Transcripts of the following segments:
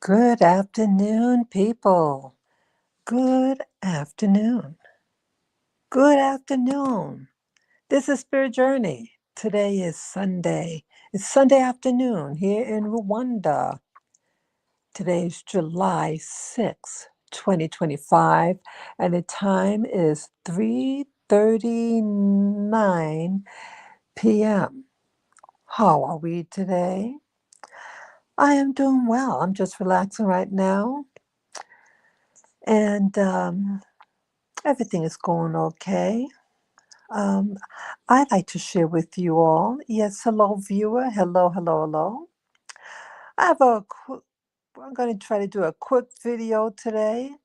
Good afternoon, people. Good afternoon. Good afternoon. This is Spirit Journey. Today is Sunday. It's Sunday afternoon here in Rwanda. Today is July 6th, 2025, and the time is 3:39 p.m. How are we today? I am doing well. I'm just relaxing right now, and everything is going okay. Um, I'd like to share with you all. Yes, hello, viewer. Hello, hello, hello. I have a quick, I'm going to try to do a quick video today.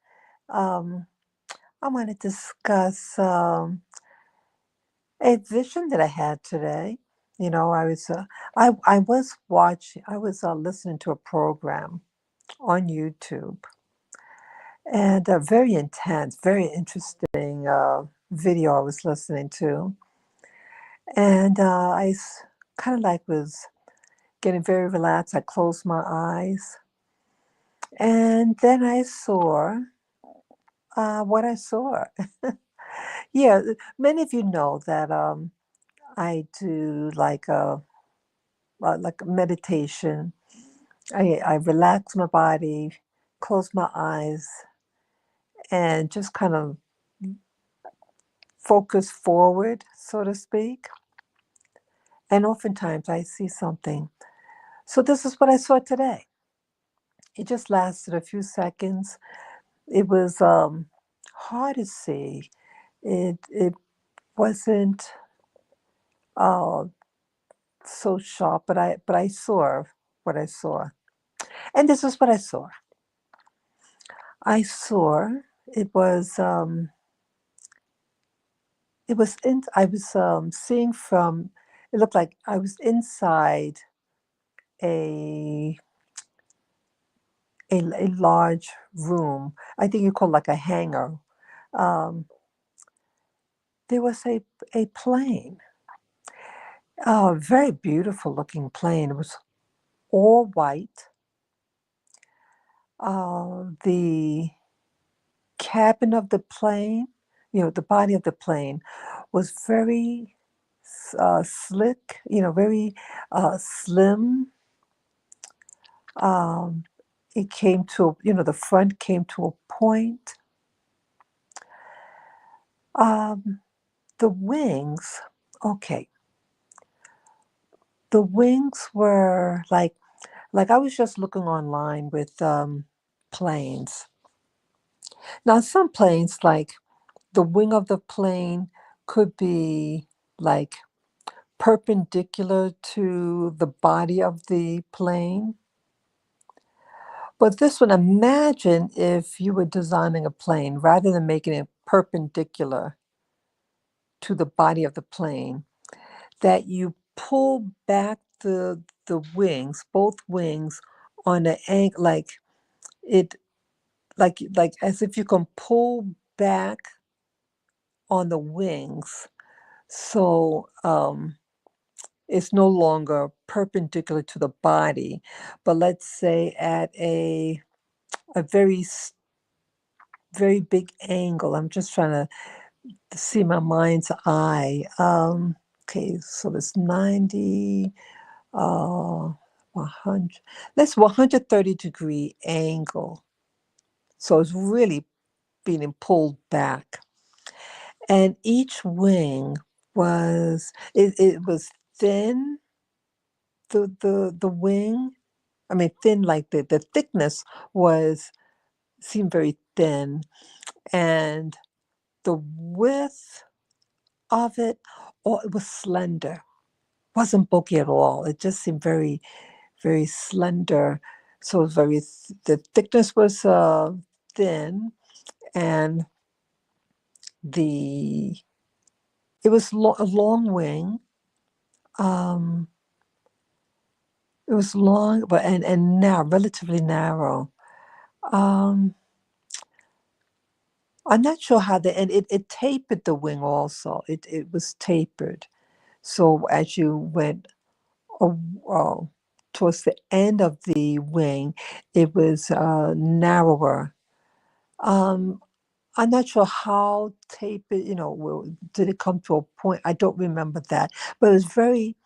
Um, I want to discuss a vision that I had today. You know, I was watching, I was listening to a program on YouTube, and a very intense, very interesting video I was listening to. And I kind of like was getting very relaxed. I closed my eyes. And then I saw what I saw. Yeah, many of you know that I do like meditation. I relax my body, close my eyes, and just kind of focus forward, so to speak. And oftentimes I see something. So this is what I saw today. It just lasted a few seconds. It was hard to see. It wasn't uh, so sharp, but I saw what I saw, and this is what I saw. I saw it was I was seeing from. It looked like I was inside a a large room. I think you call it like a hangar. Um, there was a plane, a very beautiful looking plane. It was all white. The cabin of the plane, the body of the plane was very slick, very slim. Um, it came to, the front came to a point. Um, the wings, okay, the wings were like I was just looking online with planes. Now, some planes, like the wing of the plane, could be like perpendicular to the body of the plane. But this one, imagine if you were designing a plane, rather than making it perpendicular to the body of the plane, that you pull back the wings, both wings, on the angle, it like as if you can pull back on the wings, so it's no longer perpendicular to the body, but let's say at a very big angle. I'm just trying to see my mind's eye. Okay, so it's 90, 100. That's 130-degree angle. So it's really being pulled back. And each wing it was thin, the wing. I mean, thin, like the thickness was seemed very thin, and the width of it, oh, it was slender. Wasn't bulky at all. It just seemed very, very slender. So it was the thickness was thin, and the it was a long wing. Um, it was long, but and narrow, relatively narrow. Um, I'm not sure how and it tapered the wing also. It was tapered. So as you went uh, uh, towards the end of the wing, it was narrower. Um, I'm not sure how tapered, did it come to a point? I don't remember that, but it was very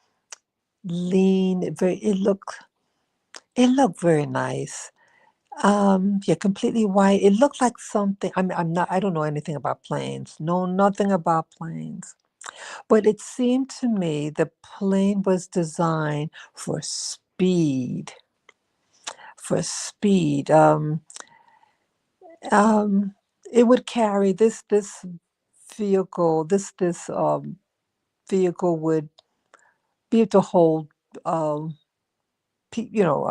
lean. It looked very nice. Yeah, completely white. It looked like something. I don't know anything about planes. No, nothing about planes. But it seemed to me the plane was designed for speed. For speed. Um, it would carry this vehicle. This vehicle would be able to hold, um, pe- you know,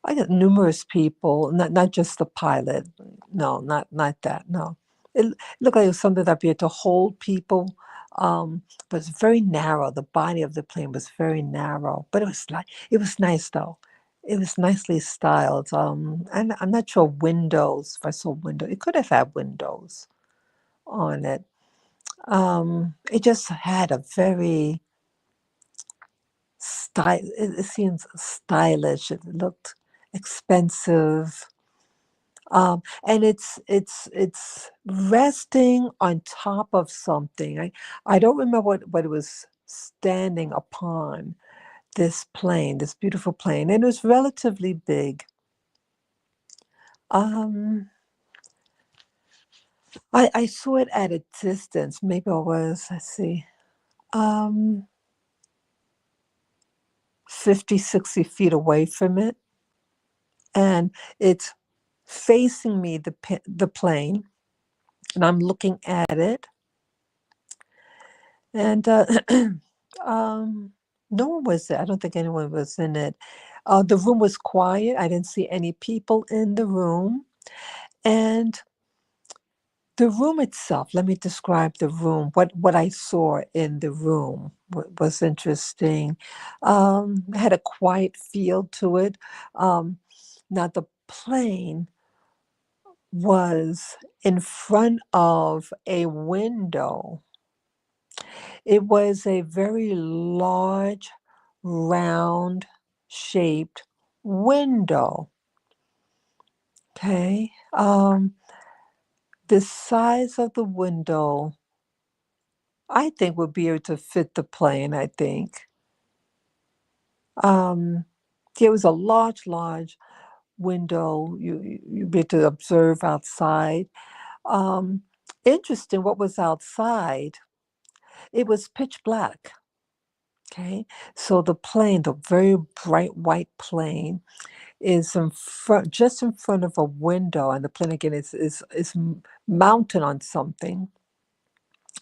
I got numerous people, not just the pilot. No, not that. No, it looked like it was something that be able to hold people, but it's very narrow. The body of the plane was very narrow, but it was nice though. It was nicely styled. And I'm not sure windows. If I saw window, it could have had windows on it. It just had a very style. It seems stylish. It looked expensive. And it's resting on top of something. I don't remember what it was standing upon, this plane, this beautiful plane, and it was relatively big. Um, I saw it at a distance. Maybe I was, let's see, um, 50, 60 feet away from it, and it's facing me, the plane, and I'm looking at it. And um, no one was there. I don't think anyone was in it. The room was quiet. I didn't see any people in the room. And the room itself, let me describe the room. What I saw in the room was interesting. It had a quiet feel to it. Um, Now, the plane was in front of a window. It was a very large, round shaped window. Okay. The size of the window, I think, would be able to fit the plane, I think. Um, yeah, it was a large, large window. You'd be able to observe outside. Um, Interesting what was outside. It was pitch black. Okay. So the plane, the very bright white plane, is in front, just in front of a window, and the plane again is mounted on something.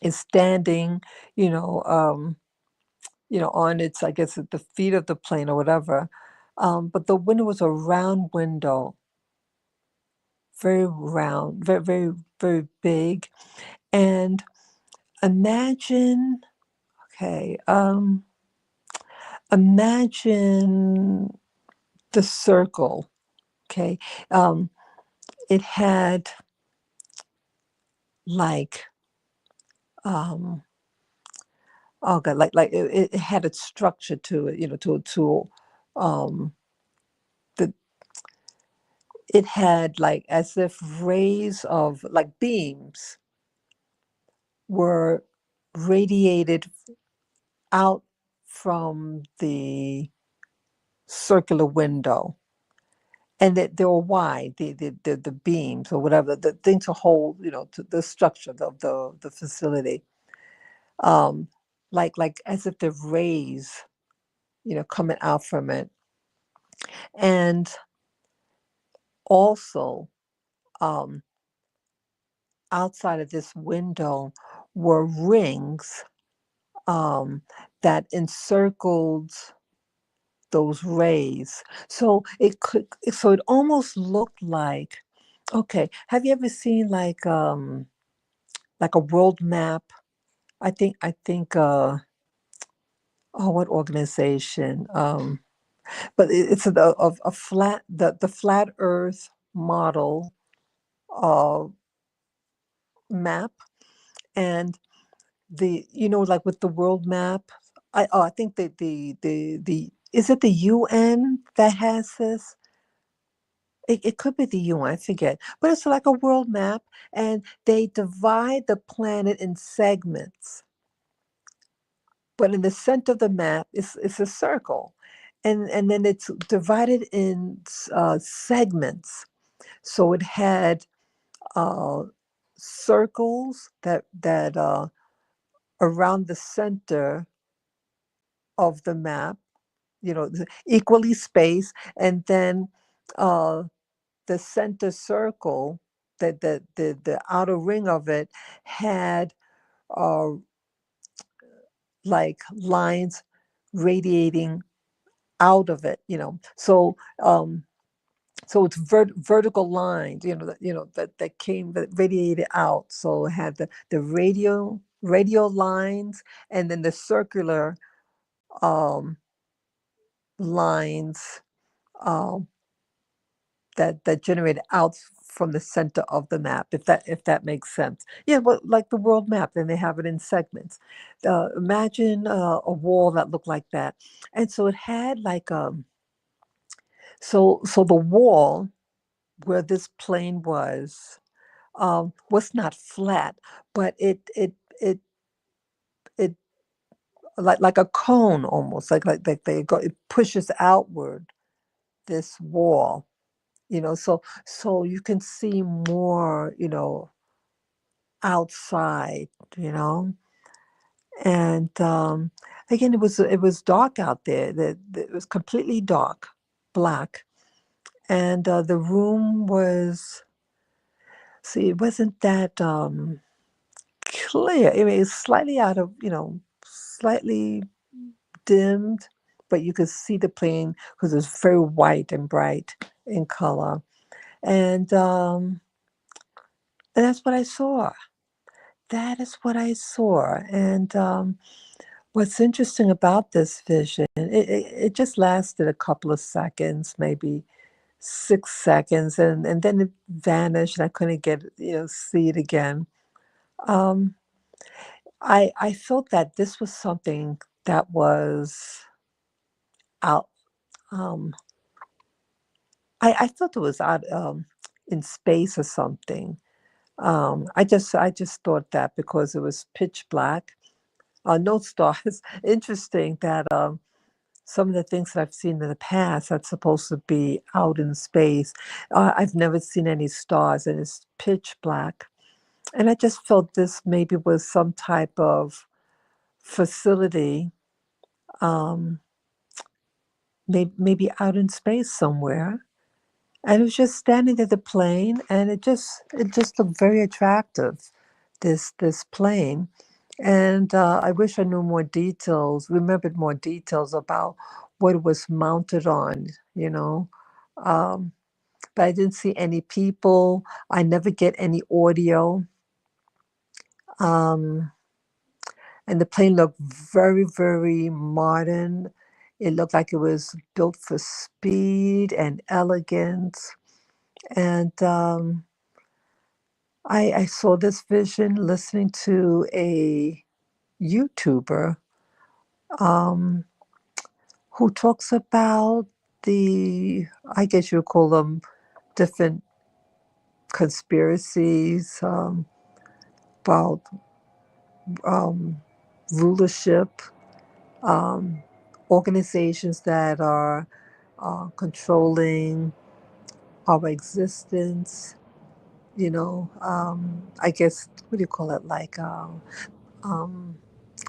Is standing, you know, um, on its, I guess, at the feet of the plane or whatever. But the window was a round window, very round, very, very, very big. And imagine, okay, imagine the circle. Okay, um, it had like um oh god, like it had a structure to it, um the it had like as if rays of like beams were radiated out from the circular window, and that they were wide, the beams or whatever, the thing to hold, to the structure of the facility, um like as if the rays, coming out from it. And also, um, outside of this window were rings, um, that encircled those rays. So it almost looked like, okay, have you ever seen like a world map? I think oh, what organization? But it's a flat, the flat Earth model uh, map, and like with the world map, I think that the is it the UN that has this? It could be the UN, I forget. But it's like a world map, and they divide the planet in segments. But in the center of the map is a circle, and then it's divided in segments. So it had uh, circles that around the center of the map, equally spaced, and then uh, the center circle, the outer ring of it, had uh, like lines radiating out of it. So it's vertical lines, that came that radiated out. So it had the radial lines, and then the circular um, lines um, that generated out from the center of the map, if that makes sense. Yeah, well, like the world map, then they have it in segments. Imagine a wall that looked like that, and so it had like so the wall where this plane was not flat, but it it like a cone almost, like they go, it pushes outward this wall, so you can see more, outside, you know, and again, it was dark out there. It was completely dark, black, and the room was, see, it wasn't that clear. I mean, it's slightly out of, slightly dimmed, but you could see the plane because it's very white and bright in color. And that's what I saw. That is what I saw. And what's interesting about this vision, it just lasted a couple of seconds, maybe 6 seconds, and then it vanished, and I couldn't see it again. Um, I felt that this was something that was out. Um, I thought it was out in space or something. I just thought that because it was pitch black, no stars. Interesting that some of the things that I've seen in the past that's supposed to be out in space, I've never seen any stars, and it's pitch black. And I just felt this maybe was some type of facility, um, maybe out in space somewhere. And it was just standing at the plane, and it just looked very attractive, this plane. And I wish I knew more details, remembered more details about what it was mounted on, Um, but I didn't see any people. I never get any audio. Um, and the plane looked very, very modern. It looked like it was built for speed and elegance. And I saw this vision listening to a YouTuber um, who talks about I guess you call them different conspiracies about um, rulership, um, organizations that are controlling our existence. I guess, what do you call it? Like, um,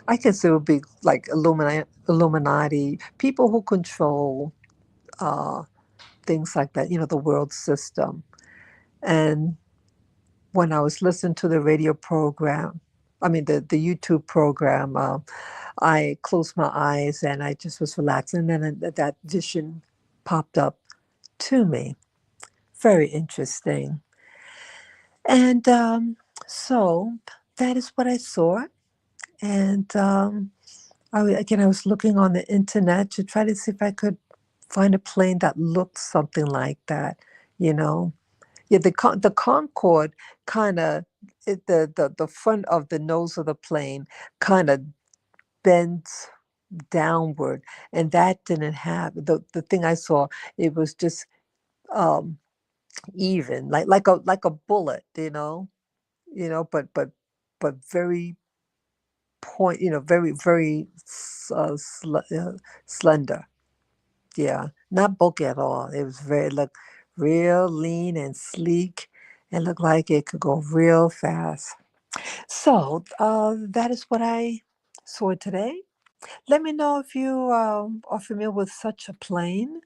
I guess it would be like Illuminati, people who control uh, things like that, the world system. And when I was listening to the radio program, I mean, the YouTube program, I closed my eyes and I just was relaxing. And then that vision popped up to me. Very interesting. And so that is what I saw. And again, I was looking on the internet to try to see if I could find a plane that looked something like that, you know. Yeah, the Concorde kind of, the front of the nose of the plane kind of bends downward, and that didn't have the thing I saw. It was just um, even, like a bullet, but very point, very slender. Yeah, not bulky at all. It was very look real lean and sleek, and looked like it could go real fast. So that is what I saw today. Let me know if you are familiar with such a plane,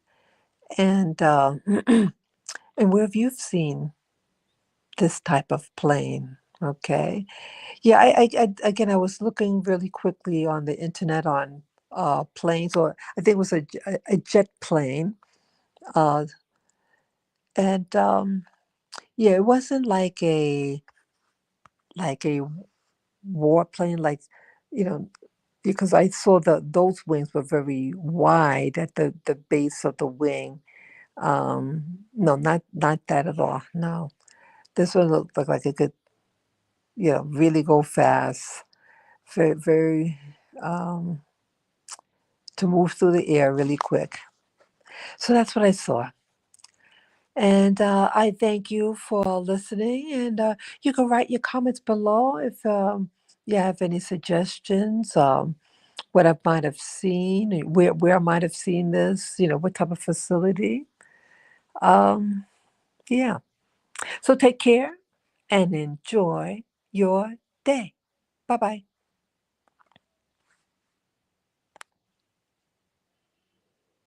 and and where have you seen this type of plane? Okay. Yeah, again, I was looking really quickly on the internet on planes, or I think it was a jet plane, uh, and yeah, it wasn't like a warplane, like you know, because I saw those wings were very wide at the base of the wing. No, not that at all. No, this one looked like it could, really go fast, very very. Um, to move through the air really quick. So that's what I saw. And I thank you for listening. And you can write your comments below if you have any suggestions, what I might have seen, where I might have seen this, what type of facility. Um, yeah. So take care and enjoy your day. Bye bye.